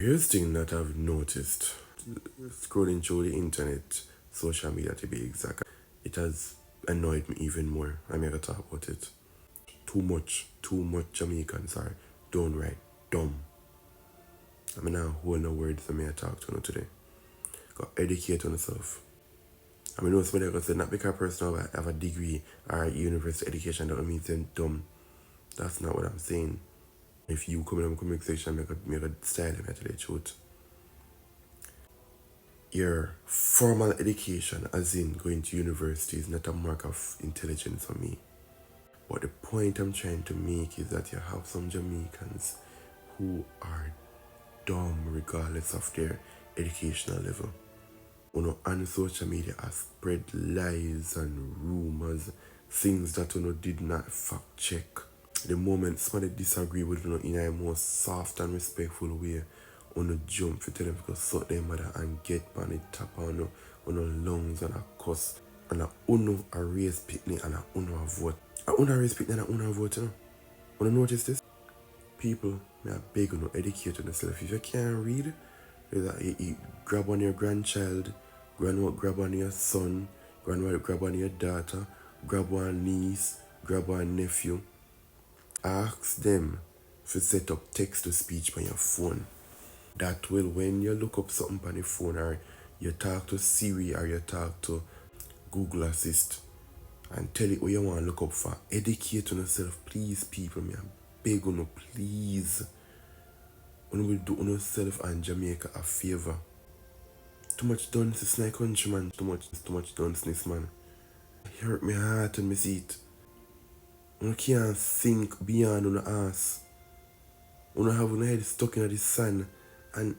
Here's the thing that I've noticed scrolling through the internet, social media to be exact. It has annoyed me even more. I'm going to talk about it. Too much Jamaicans are downright dumb. I mean, now hold no words for me to talk to you today. Got educate on yourself. I mean, no somebody gonna say not because a person have a degree or a university education that don't mean they're dumb. That's not what I'm saying. If you come in a comment section, make a style me tell the truth. Your formal education, as in going to university, is not a mark of intelligence for me. But the point I'm trying to make is that you have some Jamaicans who are dumb regardless of their educational level. On social media has spread lies and rumors, things that did not fact check. The moment somebody disagree with you in a more soft and respectful way, jump for tell them to suck their mother and get on the top on lungs and a cuss. And a raise picnic and a vote. A raise picnic and a vote, notice this? People, may I beg you, educate yourself. If you can't read, you grab on your grandchild, grab on your son, grab on your daughter, grab one niece, grab one nephew. Ask them to set up text to speech on your phone. That will, when you look up something on your phone or you talk to Siri or you talk to Google Assist and tell it what you want to look up for. Educate on yourself, please, people. Me, I beg you, please. You will do yourself and Jamaica a favor. Too much dunce in my country, man. Too much dunceness, man. It hurt my heart when I see it. You can't think beyond on the ass. You have your head stuck in the sand and